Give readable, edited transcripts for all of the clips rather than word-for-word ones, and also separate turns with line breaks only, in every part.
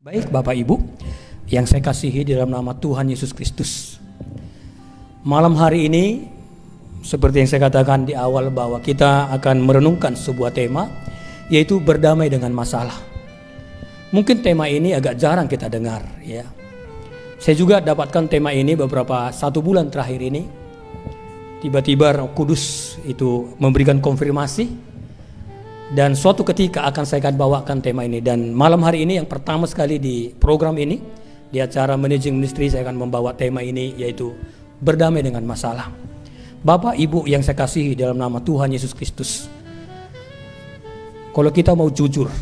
Baik Bapak Ibu yang saya kasihi di dalam nama Tuhan Yesus Kristus. Malam hari ini seperti yang saya katakan di awal bahwa kita akan merenungkan sebuah tema, yaitu berdamai dengan masalah. Mungkin tema ini agak jarang kita dengar ya. Saya juga dapatkan tema ini beberapa 1 bulan terakhir ini. Tiba-tiba Roh Kudus itu memberikan konfirmasi. Dan suatu ketika akan saya bawakan tema ini. Dan malam hari ini yang pertama sekali di program ini, di acara Managing Ministry, saya akan membawa tema ini, yaitu berdamai dengan masalah. Bapak Ibu yang saya kasihi dalam nama Tuhan Yesus Kristus, kalau kita mau jujur,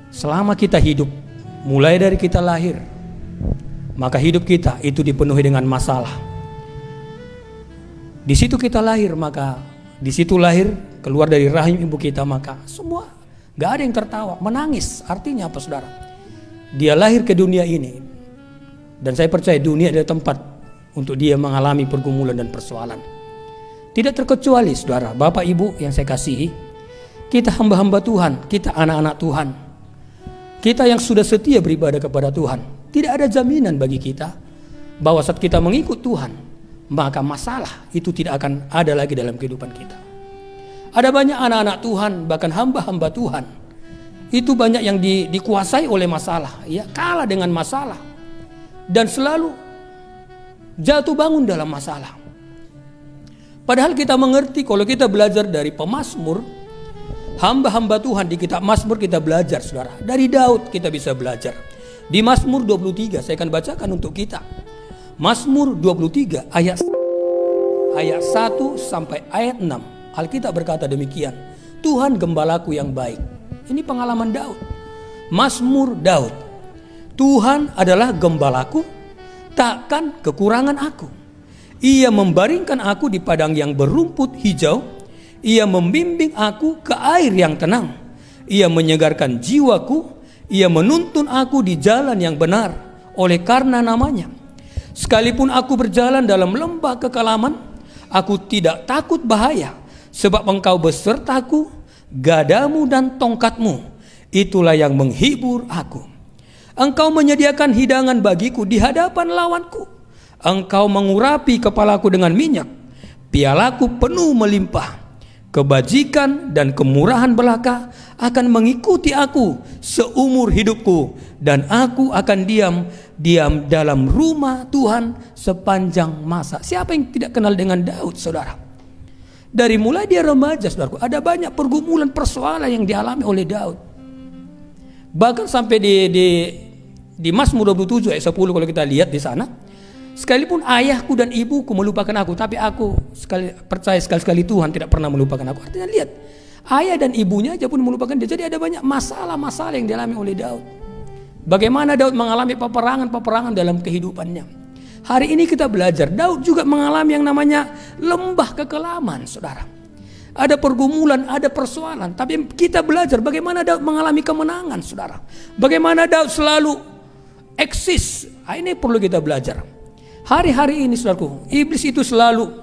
selama kita hidup, mulai dari kita lahir, maka hidup kita itu dipenuhi dengan masalah. Di situ kita lahir, maka di situ lahir, keluar dari rahim ibu kita, maka semua gak ada yang tertawa, menangis. Artinya apa saudara? Dia lahir ke dunia ini, dan saya percaya dunia adalah tempat untuk dia mengalami pergumulan dan persoalan. Tidak terkecuali saudara, Bapak Ibu yang saya kasihi, kita hamba-hamba Tuhan, kita anak-anak Tuhan, kita yang sudah setia beribadah kepada Tuhan. Tidak ada jaminan bagi kita bahwa saat kita mengikut Tuhan, maka masalah itu tidak akan ada lagi dalam kehidupan kita. Ada banyak anak-anak Tuhan, bahkan hamba-hamba Tuhan, itu banyak yang dikuasai oleh masalah, ya, kalah dengan masalah, dan selalu jatuh bangun dalam masalah. Padahal kita mengerti, kalau kita belajar dari pemazmur, hamba-hamba Tuhan di kitab Mazmur kita belajar saudara. Dari Daud kita bisa belajar. Di Mazmur 23 saya akan bacakan untuk kita. Mazmur 23 ayat 1 sampai ayat 6. Alkitab berkata demikian, Tuhan gembalaku yang baik. Ini pengalaman Daud. Mazmur Daud. Tuhan adalah gembalaku, takkan kekurangan aku. Ia membaringkan aku di padang yang berumput hijau. Ia membimbing aku ke air yang tenang. Ia menyegarkan jiwaku. Ia menuntun aku di jalan yang benar oleh karena namanya. Sekalipun aku berjalan dalam lembah kekelaman, aku tidak takut bahaya, sebab Engkau besertaku, gadamu dan tongkatmu, itulah yang menghibur aku. Engkau menyediakan hidangan bagiku di hadapan lawanku. Engkau mengurapi kepalaku dengan minyak, pialaku penuh melimpah. Kebajikan dan kemurahan belaka akan mengikuti aku seumur hidupku, dan aku akan diam dalam rumah Tuhan sepanjang masa. Siapa yang tidak kenal dengan Daud saudara? Dari mulai dia remaja saudaraku, ada banyak pergumulan persoalan yang dialami oleh Daud. Bahkan sampai di Mazmur 27 ayat 10 kalau kita lihat di sana, sekalipun ayahku dan ibuku melupakan aku, tapi aku percaya sekali-sekali Tuhan tidak pernah melupakan aku. Artinya lihat, ayah dan ibunya aja pun melupakan dia. Jadi ada banyak masalah-masalah yang dialami oleh Daud. Bagaimana Daud mengalami peperangan dalam kehidupannya. Hari ini kita belajar, Daud juga mengalami yang namanya lembah kekelaman saudara. Ada pergumulan, ada persoalan, tapi kita belajar bagaimana Daud mengalami kemenangan saudara. Bagaimana Daud selalu eksis. Ini perlu kita belajar. Hari-hari ini saudaraku, iblis itu selalu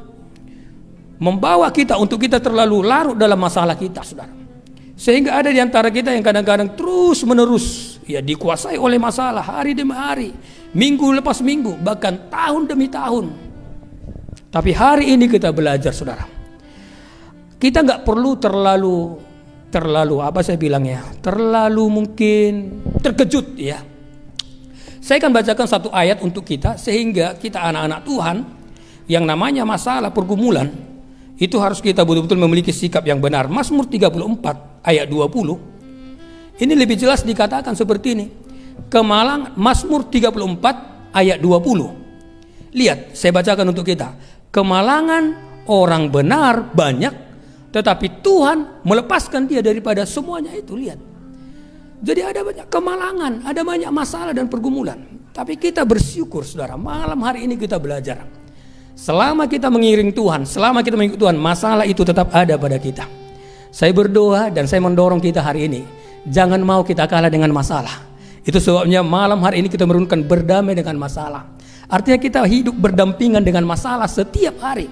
membawa kita untuk kita terlalu larut dalam masalah kita saudara. Sehingga ada di antara kita yang kadang-kadang terus menerus ya dikuasai oleh masalah hari demi hari, minggu lepas minggu, bahkan tahun demi tahun. Tapi hari ini kita belajar saudara, kita nggak perlu terlalu apa saya bilangnya, terlalu mungkin terkejut ya. Saya akan bacakan satu ayat untuk kita, sehingga kita anak-anak Tuhan yang namanya masalah pergumulan itu harus kita betul-betul memiliki sikap yang benar. Mazmur 34 ayat 20 ini lebih jelas dikatakan seperti ini. Mazmur 34 ayat 20. Lihat, saya bacakan untuk kita. Kemalangan orang benar banyak, tetapi Tuhan melepaskan dia daripada semuanya itu. Lihat, jadi ada banyak kemalangan, ada banyak masalah dan pergumulan. Tapi kita bersyukur saudara, malam hari ini kita belajar. Selama kita mengiring Tuhan, selama kita mengikut Tuhan, masalah itu tetap ada pada kita. Saya berdoa dan saya mendorong kita hari ini, jangan mau kita kalah dengan masalah. Itu sebabnya malam hari ini kita merenungkan berdamai dengan masalah. Artinya kita hidup berdampingan dengan masalah setiap hari.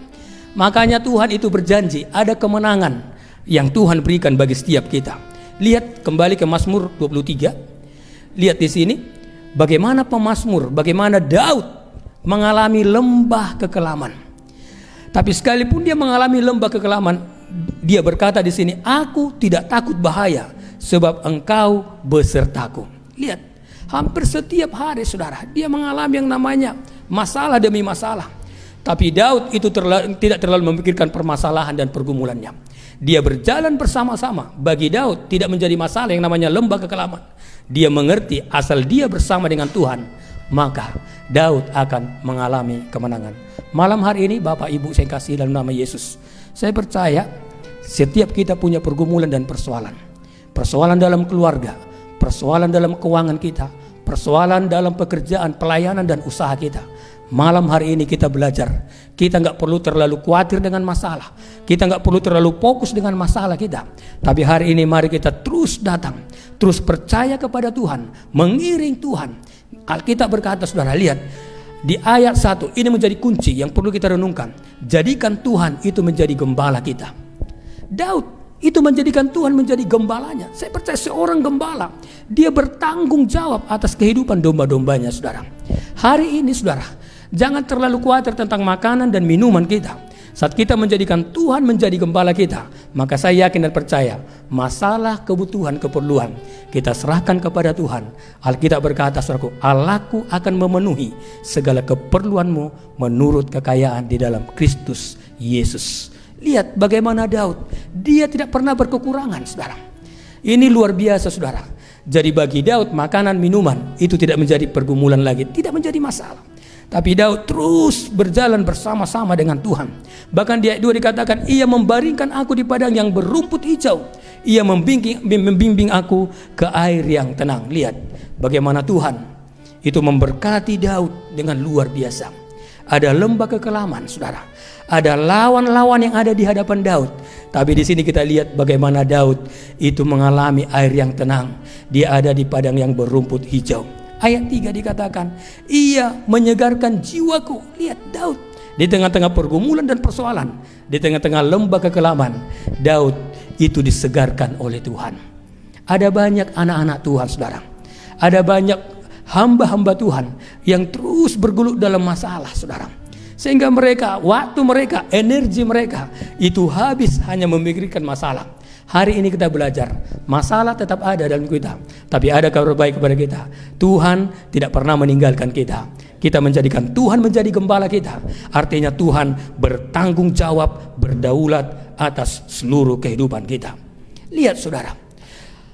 Makanya Tuhan itu berjanji ada kemenangan yang Tuhan berikan bagi setiap kita. Lihat kembali ke Mazmur 23. Lihat di sini bagaimana pemazmur, bagaimana Daud mengalami lembah kekelaman. Tapi sekalipun dia mengalami lembah kekelaman, dia berkata di sini, aku tidak takut bahaya sebab engkau besertaku. Lihat, hampir setiap hari saudara, dia mengalami yang namanya masalah demi masalah. Tapi Daud itu tidak terlalu memikirkan permasalahan dan pergumulannya. Dia berjalan bersama-sama. Bagi Daud tidak menjadi masalah yang namanya lembah kekelaman. Dia mengerti asal dia bersama dengan Tuhan, maka Daud akan mengalami kemenangan. Malam hari ini Bapak Ibu saya kasih dalam nama Yesus, saya percaya setiap kita punya pergumulan dan persoalan. Persoalan dalam keluarga, persoalan dalam keuangan kita, persoalan dalam pekerjaan, pelayanan dan usaha kita. Malam hari ini kita belajar, kita nggak perlu terlalu khawatir dengan masalah, kita nggak perlu terlalu fokus dengan masalah kita. Tapi hari ini mari kita terus datang, terus percaya kepada Tuhan, mengiring Tuhan. Alkitab berkata, saudara lihat di ayat 1, ini menjadi kunci yang perlu kita renungkan. Jadikan Tuhan itu menjadi gembala kita. Daud itu menjadikan Tuhan menjadi gembalanya. Saya percaya seorang gembala, dia bertanggung jawab atas kehidupan domba-dombanya, saudara. Hari ini saudara, jangan terlalu khawatir tentang makanan dan minuman kita. Saat kita menjadikan Tuhan menjadi gembala kita, maka saya yakin dan percaya masalah, kebutuhan, keperluan kita serahkan kepada Tuhan. Alkitab berkata, saudaraku, Allahku akan memenuhi segala keperluanmu menurut kekayaan di dalam Kristus Yesus. Lihat bagaimana Daud, dia tidak pernah berkekurangan, saudara. Ini luar biasa, saudara. Jadi bagi Daud makanan, minuman itu tidak menjadi pergumulan lagi, tidak menjadi masalah. Tapi Daud terus berjalan bersama-sama dengan Tuhan. Bahkan di ayat 2 dikatakan, ia membaringkan aku di padang yang berumput hijau. Ia membimbing aku ke air yang tenang. Lihat bagaimana Tuhan itu memberkati Daud dengan luar biasa. Ada lembah kekelaman, saudara. Ada lawan-lawan yang ada di hadapan Daud. Tapi di sini kita lihat bagaimana Daud itu mengalami air yang tenang. Dia ada di padang yang berumput hijau. Ayat 3 dikatakan, ia menyegarkan jiwaku. Lihat Daud di tengah-tengah pergumulan dan persoalan, di tengah-tengah lembah kekelaman, Daud itu disegarkan oleh Tuhan. Ada banyak anak-anak Tuhan, saudara. Ada banyak hamba-hamba Tuhan yang terus bergelut dalam masalah, saudara. Sehingga mereka, waktu mereka, energi mereka itu habis hanya memikirkan masalah. Hari ini kita belajar, masalah tetap ada dalam kita, tapi ada kabar baik kepada kita. Tuhan tidak pernah meninggalkan kita. Kita menjadikan Tuhan menjadi gembala kita. Artinya Tuhan bertanggung jawab, berdaulat atas seluruh kehidupan kita. Lihat saudara,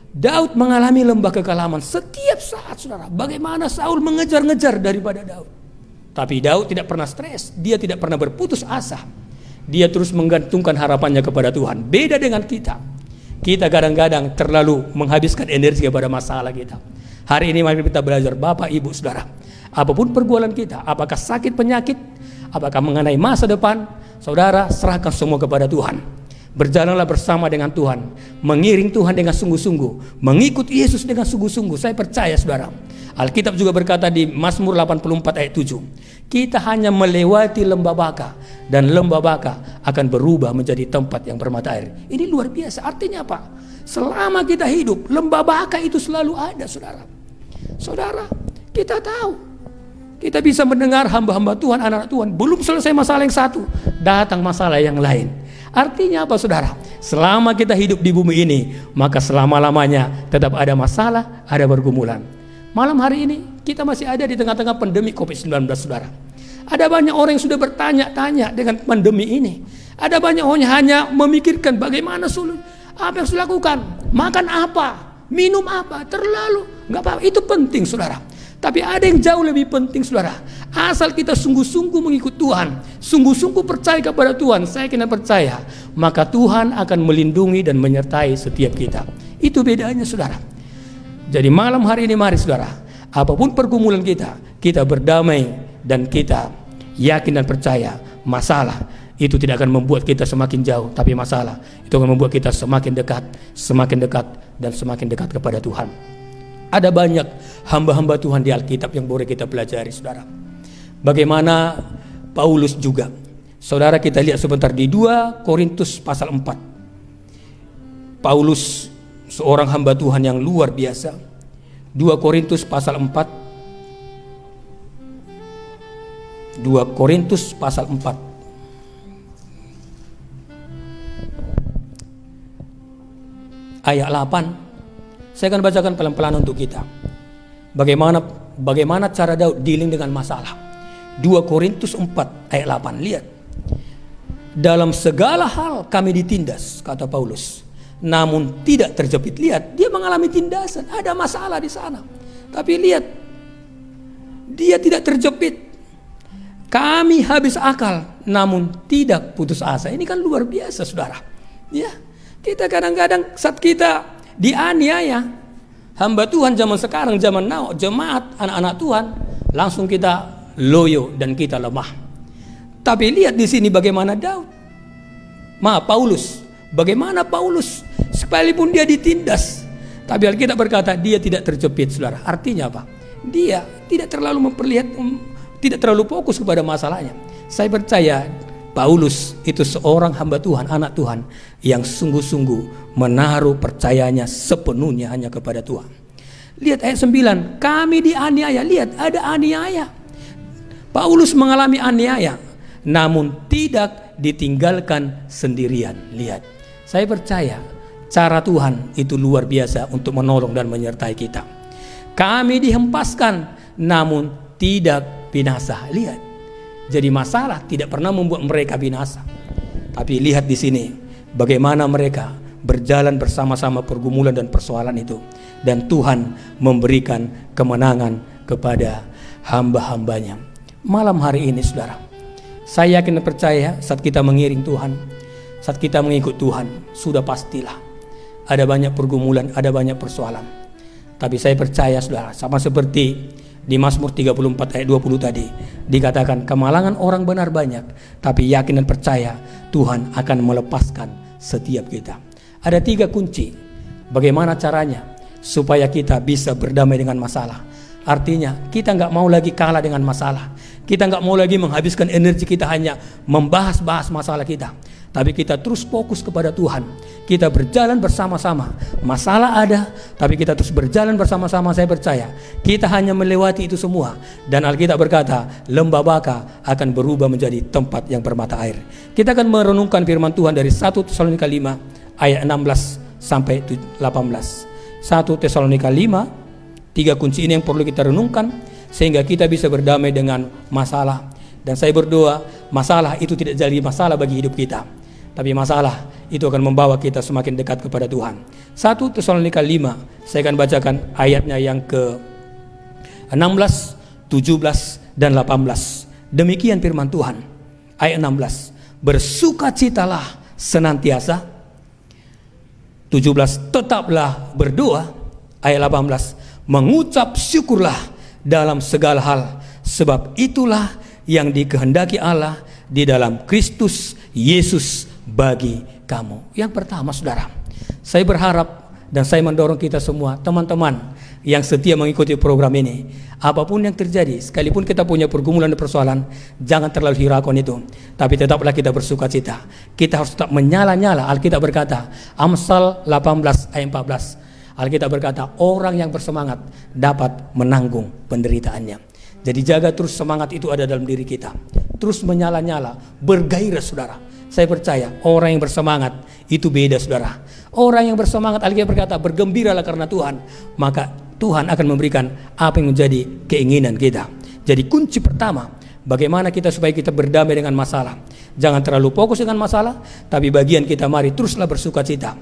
Daud mengalami lembah kekelaman setiap saat, saudara. Bagaimana Saul mengejar-ngejar daripada Daud. Tapi Daud tidak pernah stres, dia tidak pernah berputus asa. Dia terus menggantungkan harapannya kepada Tuhan. Beda dengan kita. Kita kadang-kadang terlalu menghabiskan energi kepada masalah kita. Hari ini mari kita belajar, Bapak, Ibu, Saudara. Apapun pergumulan kita, apakah sakit, penyakit, apakah mengenai masa depan, saudara serahkan semua kepada Tuhan. Berjalanlah bersama dengan Tuhan, mengiring Tuhan dengan sungguh-sungguh, mengikut Yesus dengan sungguh-sungguh. Saya percaya, saudara. Alkitab juga berkata di Mazmur 84 ayat 7, kita hanya melewati lembah baka, dan lembah baka akan berubah menjadi tempat yang bermata air. Ini luar biasa. Artinya apa? Selama kita hidup, lembah baka itu selalu ada, saudara. Saudara, kita tahu, kita bisa mendengar hamba-hamba Tuhan, anak-anak Tuhan, belum selesai masalah yang satu, datang masalah yang lain. Artinya apa, saudara? Selama kita hidup di bumi ini, maka selama-lamanya tetap ada masalah, ada pergumulan. Malam hari ini kita masih ada di tengah-tengah pandemi COVID-19, saudara. Ada banyak orang yang sudah bertanya-tanya dengan pandemi ini. Ada banyak orang yang hanya memikirkan bagaimana apa yang sudah lakukan, makan apa, minum apa, terlalu nggak apa-apa, itu penting, saudara. Tapi ada yang jauh lebih penting, saudara. Asal kita sungguh-sungguh mengikut Tuhan, sungguh-sungguh percaya kepada Tuhan, saya kena percaya, maka Tuhan akan melindungi dan menyertai setiap kita. Itu bedanya, saudara. Jadi malam hari ini mari, saudara, apapun pergumulan kita, kita berdamai dan kita yakin dan percaya masalah itu tidak akan membuat kita semakin jauh, tapi masalah itu akan membuat kita semakin dekat dan semakin dekat kepada Tuhan. Ada banyak hamba-hamba Tuhan di Alkitab yang boleh kita pelajari, saudara. Bagaimana Paulus juga. Saudara, kita lihat sebentar di 2 Korintus pasal 4. Paulus seorang hamba Tuhan yang luar biasa. 2 Korintus pasal 4. 2 Korintus pasal 4. Ayat 8. Saya akan bacakan pelan-pelan untuk kita. Bagaimana cara Daud dealing dengan masalah. 2 Korintus 4 ayat 8. Lihat. Dalam segala hal kami ditindas, kata Paulus, namun tidak terjepit. Lihat, dia mengalami tindasan, ada masalah di sana. Tapi lihat, dia tidak terjepit. Kami habis akal, namun tidak putus asa. Ini kan luar biasa, saudara. Ya, kita kadang-kadang saat kita dianiaya, hamba Tuhan zaman sekarang, zaman now, jemaat, anak-anak Tuhan, langsung kita loyo dan kita lemah. Tapi lihat di sini bagaimana Paulus. Bagaimana Paulus, sekalipun dia ditindas, tapi Alkitab berkata dia tidak terjepit, saudara. Artinya apa? Dia tidak terlalu tidak terlalu fokus kepada masalahnya. Saya percaya Paulus itu seorang hamba Tuhan, anak Tuhan yang sungguh-sungguh menaruh percayanya sepenuhnya hanya kepada Tuhan. Lihat ayat 9, kami dianiaya. Lihat, ada aniaya. Paulus mengalami aniaya, namun tidak ditinggalkan sendirian. Lihat, saya percaya cara Tuhan itu luar biasa untuk menolong dan menyertai kita. Kami dihempaskan, namun tidak binasa. Lihat, jadi masalah tidak pernah membuat mereka binasa. Tapi lihat di sini bagaimana mereka berjalan bersama-sama pergumulan dan persoalan itu, dan Tuhan memberikan kemenangan kepada hamba-hambanya. Malam hari ini, saudara, saya yakin dan percaya saat kita mengiring Tuhan, saat kita mengikut Tuhan, sudah pastilah ada banyak pergumulan, ada banyak persoalan. Tapi saya percaya, saudara, sama seperti di Mazmur 34 ayat 20 tadi, dikatakan kemalangan orang benar banyak, tapi yakin dan percaya Tuhan akan melepaskan setiap kita. Ada 3 kunci bagaimana caranya supaya kita bisa berdamai dengan masalah. Artinya kita nggak mau lagi kalah dengan masalah. Kita nggak mau lagi menghabiskan energi kita hanya membahas-bahas masalah kita. Tapi kita terus fokus kepada Tuhan. Kita berjalan bersama-sama. Masalah ada, tapi kita terus berjalan bersama-sama. Saya percaya kita hanya melewati itu semua. Dan Alkitab berkata, lembah Baka akan berubah menjadi tempat yang bermata air. Kita akan merenungkan firman Tuhan dari 1 Tesalonika 5 ayat 16 sampai 18. 1 Tesalonika 5, 3 kunci ini yang perlu kita renungkan sehingga kita bisa berdamai dengan masalah. Dan saya berdoa masalah itu tidak jadi masalah bagi hidup kita, tapi masalah itu akan membawa kita semakin dekat kepada Tuhan. 1 Tesalonika 5, saya akan bacakan ayatnya yang ke 16, 17 dan 18. Demikian firman Tuhan. Ayat 16, bersukacitalah senantiasa. 17, tetaplah berdoa. Ayat 18, mengucap syukurlah dalam segala hal, sebab itulah yang dikehendaki Allah di dalam Kristus Yesus bagi kamu. Yang pertama, saudara, saya berharap dan saya mendorong kita semua, teman-teman yang setia mengikuti program ini, apapun yang terjadi, sekalipun kita punya pergumulan dan persoalan, jangan terlalu hiraukan itu, tapi tetaplah kita bersuka cita. Kita harus tetap menyala-nyala. Alkitab berkata, Amsal 18 ayat 14, Alkitab berkata, orang yang bersemangat dapat menanggung penderitaannya. Jadi jaga terus semangat itu ada dalam diri kita. Terus menyala-nyala, bergairah, saudara. Saya percaya orang yang bersemangat itu beda, saudara. Orang yang bersemangat, Alkitab berkata, bergembiralah karena Tuhan. Maka Tuhan akan memberikan apa yang menjadi keinginan kita. Jadi kunci pertama, bagaimana kita supaya kita berdamai dengan masalah. Jangan terlalu fokus dengan masalah, tapi bagian kita mari teruslah bersuka cita.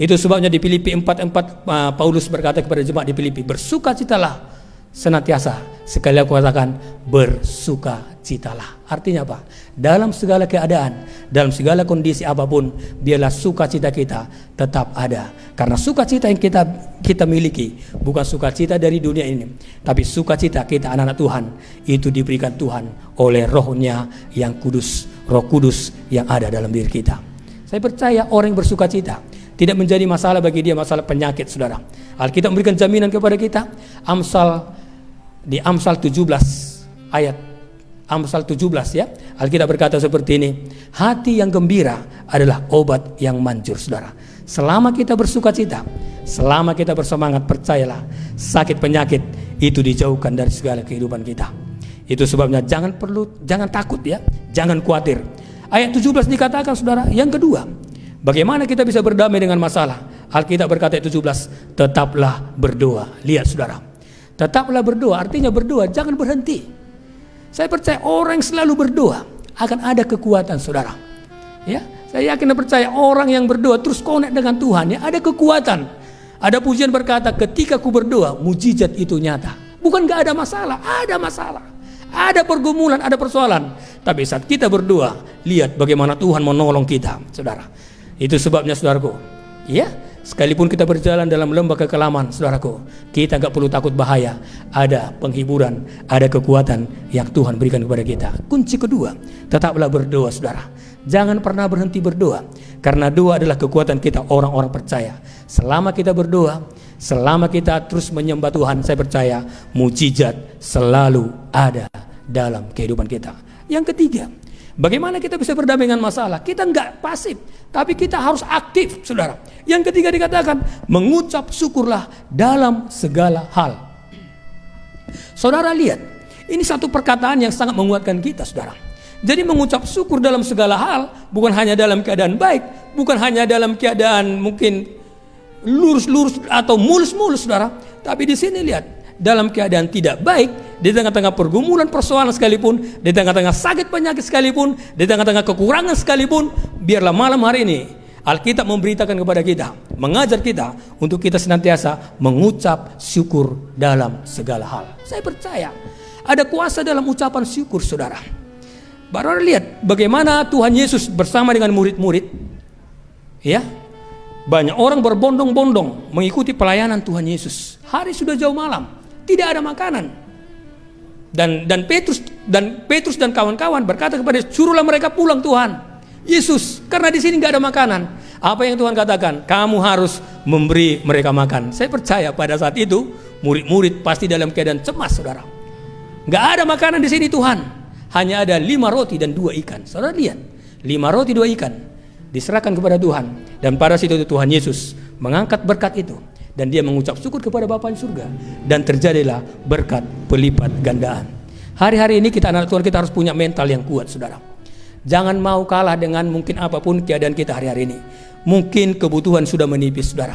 Itu sebabnya di Filipi 4:4 Paulus berkata kepada jemaat di Filipi, bersukacitalah senantiasa. Sekali aku katakan, bersukacitalah. Artinya apa? Dalam segala keadaan, dalam segala kondisi apapun, biarlah sukacita kita tetap ada. Karena sukacita yang kita miliki bukan sukacita dari dunia ini, tapi sukacita kita anak-anak Tuhan itu diberikan Tuhan oleh Roh-Nya yang kudus, Roh Kudus yang ada dalam diri kita. Saya percaya orang yang bersukacita tidak menjadi masalah bagi dia masalah penyakit, saudara. Alkitab memberikan jaminan kepada kita. Di Amsal 17 ayat Amsal 17 ya. Alkitab berkata seperti ini, hati yang gembira adalah obat yang manjur, saudara. selama kita bersuka cita, selama kita bersemangat, percayalah, sakit penyakit itu dijauhkan dari segala kehidupan kita. Itu sebabnya jangan takut ya, jangan khawatir. Ayat 17 dikatakan saudara, yang kedua, bagaimana kita bisa berdamai dengan masalah? Alkitab berkata ayat 17, tetaplah berdoa. Lihat saudara, tetaplah berdoa artinya berdoa, jangan berhenti. Saya percaya orang yang selalu berdoa akan ada kekuatan saudara. Ya, saya yakin dan percaya orang yang berdoa terus connect dengan Tuhan, ya ada kekuatan. Ada pujian berkata, ketika ku berdoa, mujizat itu nyata. Bukan gak ada masalah, ada masalah. Ada pergumulan, ada persoalan. Tapi saat kita berdoa, lihat bagaimana Tuhan menolong kita, saudara. Itu sebabnya saudaraku, ya, sekalipun kita berjalan dalam lembah kekelaman, saudaraku, kita gak perlu takut bahaya. Ada penghiburan, ada kekuatan yang Tuhan berikan kepada kita. Kunci kedua, tetaplah berdoa saudara. Jangan pernah berhenti berdoa, karena doa adalah kekuatan kita orang-orang percaya. Selama kita berdoa, selama kita terus menyembah Tuhan, saya percaya mujizat selalu ada dalam kehidupan kita. Yang ketiga, bagaimana kita bisa berdamai dengan masalah? Kita enggak pasif, tapi kita harus aktif, saudara. Yang ketiga dikatakan, mengucap syukurlah dalam segala hal. Saudara lihat, ini satu perkataan yang sangat menguatkan kita, saudara. Jadi mengucap syukur dalam segala hal, bukan hanya dalam keadaan baik, bukan hanya dalam keadaan mungkin lurus-lurus atau mulus-mulus, saudara. Tapi di sini lihat, dalam keadaan tidak baik, di tengah-tengah pergumulan persoalan sekalipun, di tengah-tengah sakit penyakit sekalipun, di tengah-tengah kekurangan sekalipun, biarlah malam hari ini Alkitab memberitakan kepada kita, mengajar kita untuk kita senantiasa mengucap syukur dalam segala hal. Saya percaya ada kuasa dalam ucapan syukur, saudara. Baru lihat bagaimana Tuhan Yesus bersama dengan murid-murid, ya, banyak orang berbondong-bondong mengikuti pelayanan Tuhan Yesus. Hari sudah jauh malam, tidak ada makanan. Dan Petrus dan kawan-kawan berkata kepada Yesus, suruhlah mereka pulang Tuhan Yesus, karena di sini nggak ada makanan. Apa yang Tuhan katakan? Kamu harus memberi mereka makan. Saya percaya pada saat itu murid-murid pasti dalam keadaan cemas, saudara. Nggak ada makanan di sini Tuhan. Hanya ada 5 roti dan 2 ikan. Saudara lihat, 5 roti 2 ikan diserahkan kepada Tuhan. Dan pada situ Tuhan Yesus mengangkat berkat itu, dan dia mengucap syukur kepada Bapa di surga, dan terjadilah berkat pelipat gandaan. Hari-hari ini kita anak Tuhan, kita harus punya mental yang kuat, saudara. Jangan mau kalah dengan mungkin apapun keadaan kita hari-hari ini. Mungkin kebutuhan sudah menipis, saudara.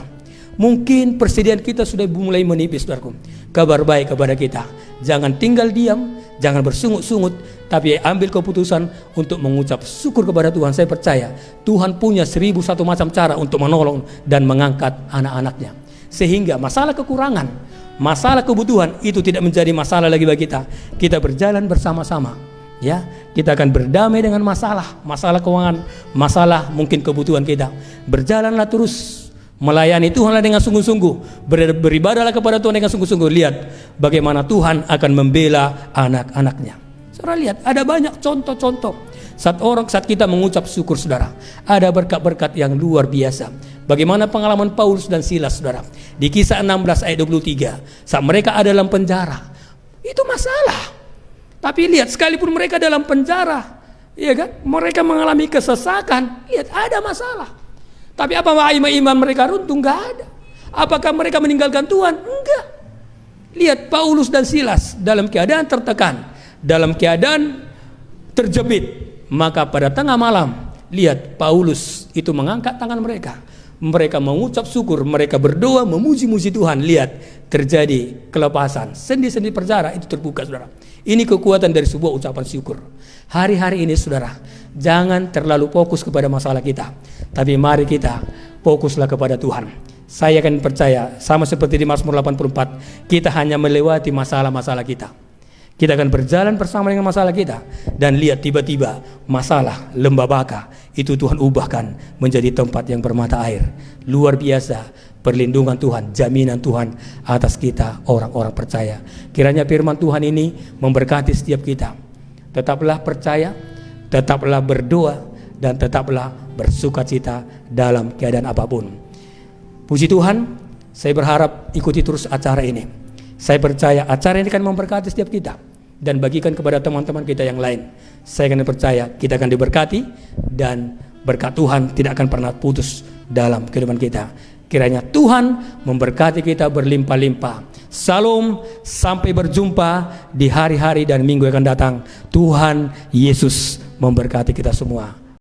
Mungkin persediaan kita sudah mulai menipis, saudaraku. Kabar baik kepada kita, jangan tinggal diam, jangan bersungut-sungut, tapi ambil keputusan untuk mengucap syukur kepada Tuhan. Saya percaya Tuhan punya 1001 macam cara untuk menolong dan mengangkat anak-anaknya, sehingga masalah kekurangan, masalah kebutuhan itu tidak menjadi masalah lagi bagi kita. Kita berjalan bersama-sama, ya, kita akan berdamai dengan masalah keuangan, masalah mungkin kebutuhan kita. Berjalanlah terus, melayani Tuhanlah dengan sungguh-sungguh, beribadahlah kepada Tuhan dengan sungguh-sungguh. Lihat bagaimana Tuhan akan membela anak-anaknya. Saudara lihat, ada banyak contoh-contoh saat kita mengucap syukur, saudara, ada berkat-berkat yang luar biasa. Bagaimana pengalaman Paulus dan Silas, saudara, di Kisah 16 ayat 23, saat mereka ada dalam penjara, itu masalah. Tapi lihat, sekalipun mereka dalam penjara, ya kan, mereka mengalami kesesakan, lihat ada masalah. Tapi apa iman mereka runtuh? Enggak ada. Apakah mereka meninggalkan Tuhan? Enggak. Lihat Paulus dan Silas dalam keadaan tertekan, dalam keadaan terjepit. Maka pada tengah malam, lihat Paulus itu mengangkat tangan mereka. Mereka mengucap syukur, mereka berdoa, memuji-muji Tuhan. Lihat terjadi kelepasan. Sendi-sendi penjara itu terbuka, saudara. Ini kekuatan dari sebuah ucapan syukur. Hari-hari ini, saudara, jangan terlalu fokus kepada masalah kita, tapi mari kita fokuslah kepada Tuhan. Saya akan percaya, sama seperti di Mazmur 84, kita hanya melewati masalah-masalah kita. Kita akan berjalan bersama dengan masalah kita, dan lihat tiba-tiba masalah lembah baka itu Tuhan ubahkan menjadi tempat yang bermata air. Luar biasa perlindungan Tuhan, jaminan Tuhan atas kita orang-orang percaya. Kiranya firman Tuhan ini memberkati setiap kita. Tetaplah percaya, tetaplah berdoa, dan tetaplah bersukacita dalam keadaan apapun. Puji Tuhan, saya berharap ikuti terus acara ini. Saya percaya acara ini akan memberkati setiap kita, dan bagikan kepada teman-teman kita yang lain. Saya akan percaya kita akan diberkati, dan berkat Tuhan tidak akan pernah putus dalam kehidupan kita. Kiranya Tuhan memberkati kita berlimpah-limpah. Salam, sampai berjumpa di hari-hari dan minggu yang akan datang. Tuhan Yesus memberkati kita semua.